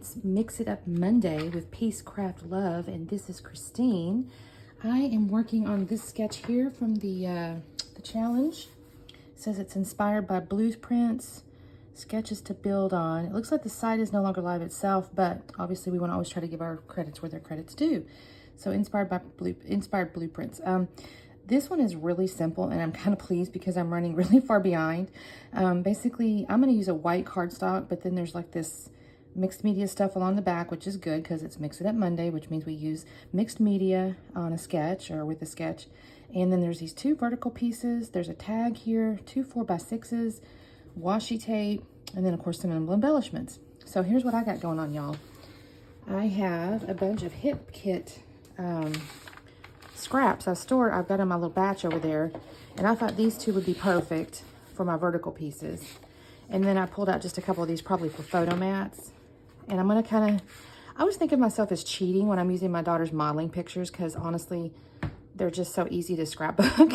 It's Mix It Up Monday with Peace, Craft, Love, and this is Christine. I am working on this sketch here from the challenge. It says it's inspired by blueprints, sketches to build on. It looks like the site is no longer live itself, but obviously we want to always try to give our credits where their credits due. So inspired blueprints. This one is really simple, and I'm kind of pleased because I'm running really far behind. Basically, I'm going to use a white cardstock, but then there's like this mixed media stuff along the back, which is good because it's Mix It Up Monday, which means we use mixed media on a sketch or with a sketch. And then there's these two vertical pieces. There's a tag here, two 4x6s, washi tape, and then of course some embellishments. So here's what I got going on, y'all. I have a bunch of hip kit scraps I've got in my little batch over there, and I thought these two would be perfect for my vertical pieces. And then I pulled out just a couple of these probably for photo mats. And I'm gonna I always think of myself as cheating when I'm using my daughter's modeling pictures because honestly, they're just so easy to scrapbook.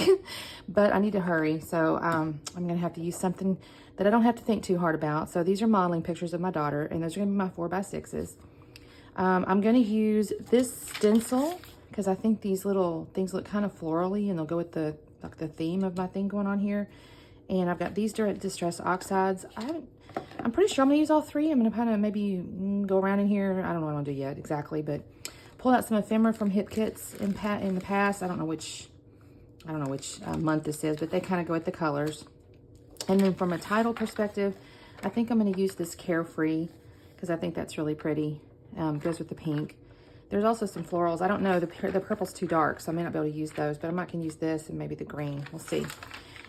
But I need to hurry, so I'm gonna have to use something that I don't have to think too hard about. So these are modeling pictures of my daughter, and those are gonna be my 4x6s. I'm gonna use this stencil because I think these little things look kind of florally, and they'll go with the theme of my thing going on here. And I've got these distress oxides. I'm pretty sure I'm gonna use all three. I'm gonna kind of maybe go around in here. I don't know what I'm gonna do yet exactly, but pull out some ephemera from Hip Kits in the past. I don't know which month this is, but they kind of go with the colors. And then from a title perspective, I think I'm gonna use this Carefree because I think that's really pretty. Goes with the pink. There's also some florals. I don't know, the purple's too dark, so I may not be able to use those, but I might can use this and maybe the green. We'll see.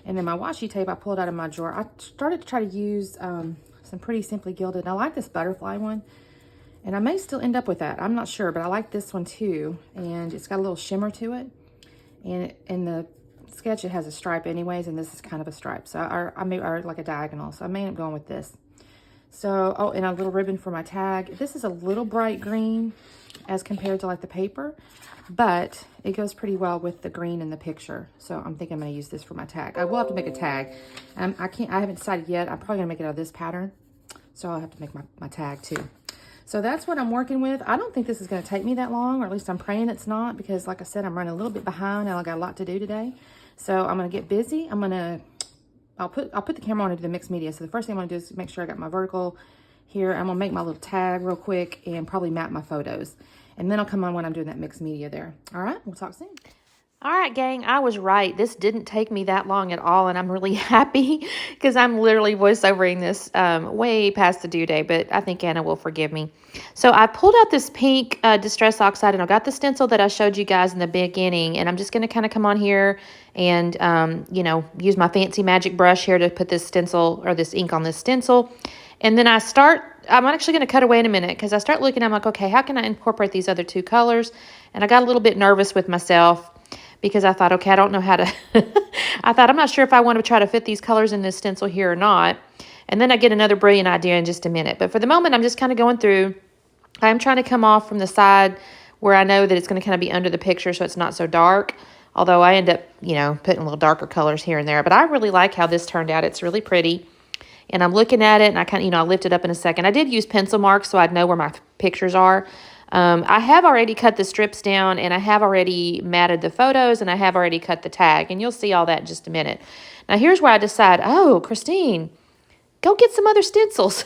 And then my washi tape, I pulled out of my drawer. I started to try to use some pretty Simply Gilded. And I like this butterfly one, and I may still end up with that. I'm not sure, but I like this one too. And it's got a little shimmer to it. And in the sketch, it has a stripe anyways, and this is kind of a stripe. So I may, or like a diagonal. So I may end up going with this. So, oh, and a little ribbon for my tag. This is a little bright green as compared to like the paper, but it goes pretty well with the green in the picture. So I'm thinking I'm gonna use this for my tag. I will have to make a tag. I haven't decided yet. I'm probably gonna make it out of this pattern. So I'll have to make my tag too. So that's what I'm working with. I don't think this is gonna take me that long, or at least I'm praying it's not, because like I said, I'm running a little bit behind and I got a lot to do today. So I'm gonna get busy. I'll put the camera on to do the mixed media. So the first thing I'm gonna do is make sure I got my vertical here. I'm gonna make my little tag real quick and probably map my photos. And then I'll come on when I'm doing that mixed media there. All right, we'll talk soon. All right, gang, I was right. This didn't take me that long at all, and I'm really happy because I'm literally voiceovering this way past the due date, but I think Anna will forgive me. So I pulled out this pink Distress Oxide, and I got the stencil that I showed you guys in the beginning, and I'm just going to kind of come on here and, use my fancy magic brush here to put this stencil or this ink on this stencil. And then I'm actually going to cut away in a minute because I start looking, I'm like, okay, how can I incorporate these other two colors? And I got a little bit nervous with myself because I thought, okay, I don't know how to, I'm not sure if I want to try to fit these colors in this stencil here or not. And then I get another brilliant idea in just a minute. But for the moment, I'm just kind of going through. I'm trying to come off from the side where I know that it's going to kind of be under the picture so it's not so dark. Although I end up, putting a little darker colors here and there. But I really like how this turned out. It's really pretty. And I'm looking at it, and I kind of, I'll lift it up in a second. I did use pencil marks so I'd know where my pictures are. I have already cut the strips down, and I have already matted the photos, and I have already cut the tag. And you'll see all that in just a minute. Now, here's where I decide, oh, Christine, go get some other stencils.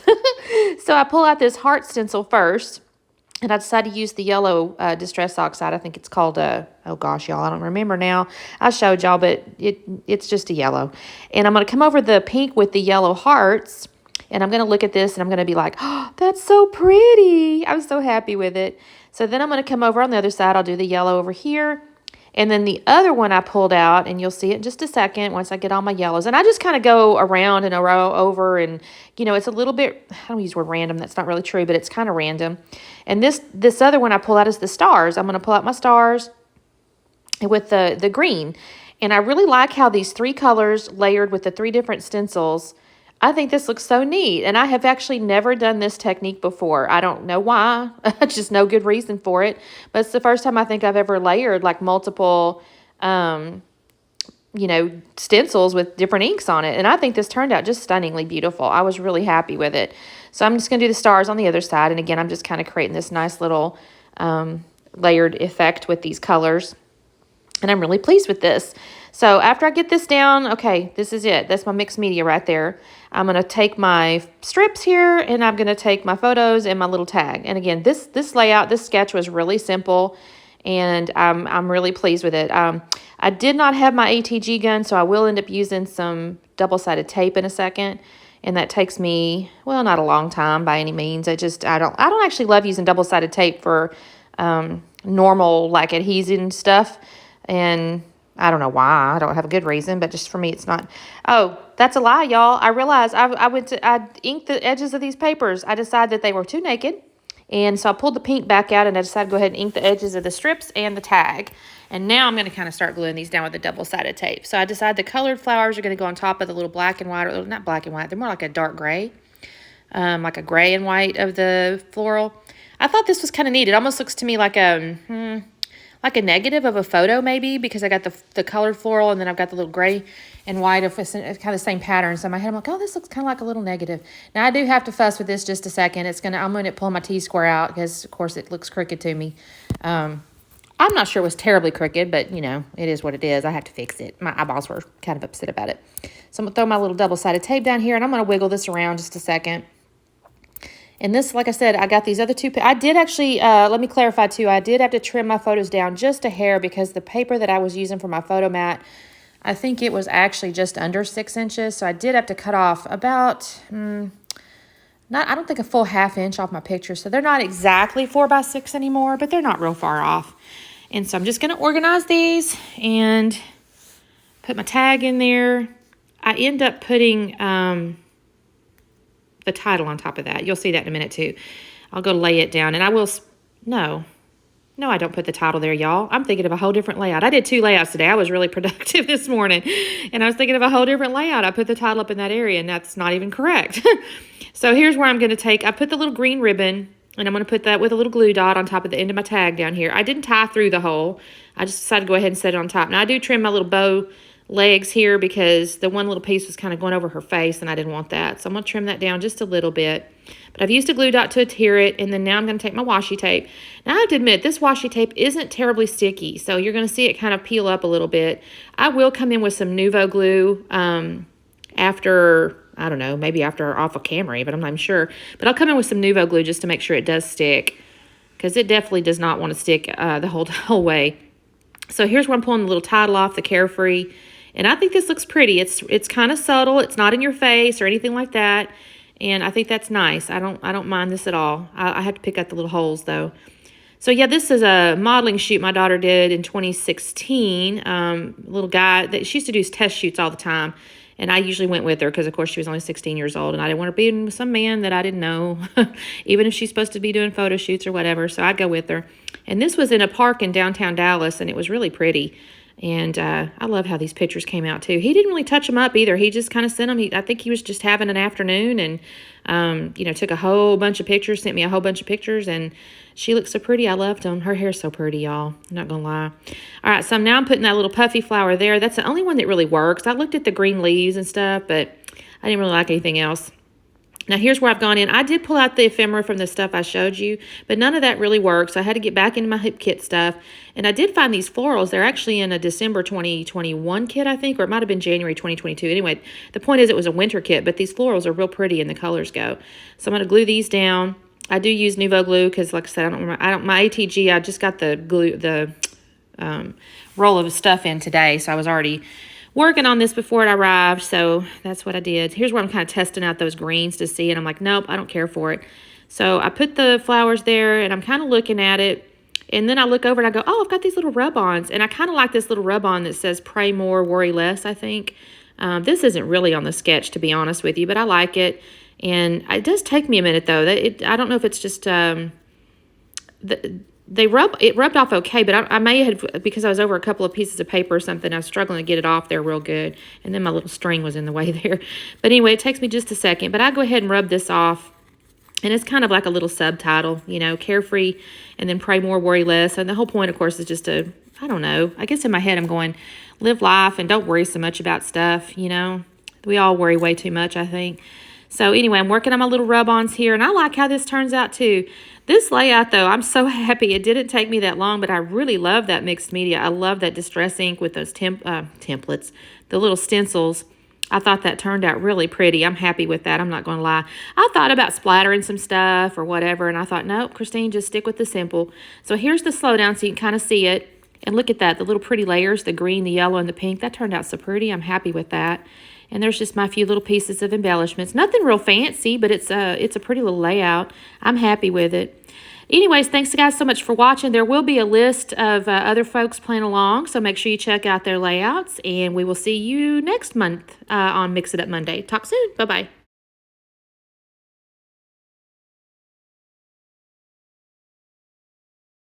So I pull out this heart stencil first. And I decided to use the yellow Distress Oxide. I think it's called, oh gosh, y'all, I don't remember now. I showed y'all, but it's just a yellow. And I'm going to come over the pink with the yellow hearts. And I'm going to look at this and I'm going to be like, oh, that's so pretty. I'm so happy with it. So then I'm going to come over on the other side. I'll do the yellow over here. And then the other one I pulled out, and you'll see it in just a second once I get all my yellows. And I just kind of go around in a row over, and, it's a little bit, I don't use the word random, that's not really true, but it's kind of random. And this other one I pull out is the stars. I'm going to pull out my stars with the green. And I really like how these three colors layered with the three different stencils, I think this looks so neat. And I have actually never done this technique before. I don't know why. Just no good reason for it. But it's the first time I think I've ever layered like multiple, stencils with different inks on it. And I think this turned out just stunningly beautiful. I was really happy with it. So I'm just going to do the stars on the other side. And again, I'm just kind of creating this nice little layered effect with these colors. And I'm really pleased with this. So after I get this down, okay, this is it. That's my mixed media right there. I'm going to take my strips here, and I'm going to take my photos and my little tag. And again, this layout, this sketch was really simple, and I'm really pleased with it. I did not have my ATG gun, so I will end up using some double-sided tape in a second. And that takes me, well, not a long time by any means. I don't actually love using double-sided tape for normal, like, adhesive stuff. And I don't know why. I don't have a good reason, but just for me, it's not. Oh, that's a lie, y'all. I realized I inked the edges of these papers. I decided that they were too naked. And so I pulled the pink back out, and I decided to go ahead and ink the edges of the strips and the tag. And now I'm going to kind of start gluing these down with the double-sided tape. So I decided the colored flowers are going to go on top of the little black and white, or not black and white. They're more like a dark gray, like a gray and white of the floral. I thought this was kind of neat. It almost looks to me like a negative of a photo, maybe, because I got the colored floral, and then I've got the little gray and white of kind of the same pattern. So in my head, I'm like, oh, this looks kind of like a little negative. Now, I do have to fuss with this just a second. I'm going to pull my T-square out because, of course, it looks crooked to me. I'm not sure it was terribly crooked, but, you know, it is what it is. I have to fix it. My eyeballs were kind of upset about it. So I'm going to throw my little double-sided tape down here, and I'm going to wiggle this around just a second. And this, like I said, I got these other two. I did actually, let me clarify too, I did have to trim my photos down just a hair because the paper that I was using for my photo mat, I think it was actually just under 6 inches. So I did have to cut off about, I don't think a full ½ inch off my picture. So they're not exactly 4x6 anymore, but they're not real far off. And so I'm just going to organize these and put my tag in there. I end up putting the title on top of that. You'll see that in a minute too. I'll go lay it down, and I will, no, I don't put the title there, y'all. I'm thinking of a whole different layout. I did 2 layouts today. I was really productive this morning, and I was thinking of a whole different layout. I put the title up in that area, and that's not even correct. So here's where I'm going to I put the little green ribbon, and I'm going to put that with a little glue dot on top of the end of my tag down here. I didn't tie through the hole. I just decided to go ahead and set it on top. Now, I do trim my little bow legs here because the one little piece was kind of going over her face, and I didn't want that. So I'm going to trim that down just a little bit. But I've used a glue dot to adhere it, and then now I'm going to take my washi tape. Now, I have to admit, this washi tape isn't terribly sticky, so you're going to see it kind of peel up a little bit. I will come in with some Nuvo glue after, I don't know, maybe after off of Camry, but I'm not even sure. But I'll come in with some Nuvo glue just to make sure it does stick, because it definitely does not want to stick the whole way. So here's where I'm pulling the little title off, the Carefree. And I think this looks pretty. It's kind of subtle. It's not in your face or anything like that. And I think that's nice. I don't mind this at all. I have to pick out the little holes though. So yeah, this is a modeling shoot my daughter did in 2016. Little guy she used to do test shoots all the time. And I usually went with her because, of course, she was only 16 years old. And I didn't want to be with some man that I didn't know, even if she's supposed to be doing photo shoots or whatever. So I'd go with her. And this was in a park in downtown Dallas, and it was really pretty. And I love how these pictures came out, too. He didn't really touch them up either. He just kind of sent them. I think he was just having an afternoon and, took a whole bunch of pictures, sent me a whole bunch of pictures. And she looks so pretty. I loved them. Her hair's so pretty, y'all. I'm not going to lie. All right, so now I'm putting that little puffy flower there. That's the only one that really works. I looked at the green leaves and stuff, but I didn't really like anything else. Now, here's where I've gone in. I did pull out the ephemera from the stuff I showed you, but none of that really works. I had to get back into my hip kit stuff. And I did find these florals. They're actually in a December 2021 kit, I think, or it might have been January 2022. Anyway, the point is it was a winter kit, but these florals are real pretty and the colors go. So I'm going to glue these down. I do use Nuvo glue because, like I said, my ATG, I just got the glue, the roll of stuff in today, so I was already working on this before it arrived, so that's what I did. Here's where I'm kind of testing out those greens to see, and I'm like, nope, I don't care for it. So I put the flowers there, and I'm kind of looking at it, and then I look over and I go, oh, I've got these little rub-ons, and I kind of like this little rub-on that says pray more, worry less, I think. This isn't really on the sketch, to be honest with you, but I like it, and it does take me a minute, though. I don't know if it's just... it rubbed off okay, but I may have, because I was over a couple of pieces of paper or something, I was struggling to get it off there real good, and then my little string was in the way there. But anyway, it takes me just a second, but I go ahead and rub this off, and it's kind of like a little subtitle, Carefree, and then pray more, worry less, and the whole point, of course, is just I don't know, I guess in my head I'm going, live life and don't worry so much about stuff, We all worry way too much, I think. So anyway, I'm working on my little rub-ons here, and I like how this turns out too. This layout, though, I'm so happy. It didn't take me that long, but I really love that mixed media. I love that distress ink with those templates, the little stencils. I thought that turned out really pretty. I'm happy with that. I'm not going to lie. I thought about splattering some stuff or whatever, and I thought, nope, Christine, just stick with the simple. So here's the slowdown so you can kind of see it. And look at that, the little pretty layers, the green, the yellow, and the pink. That turned out so pretty. I'm happy with that. And there's just my few little pieces of embellishments. Nothing real fancy, but it's a pretty little layout. I'm happy with it. Anyways, thanks guys so much for watching. There will be a list of other folks playing along, so make sure you check out their layouts. And we will see you next month on Mix It Up Monday. Talk soon. Bye-bye.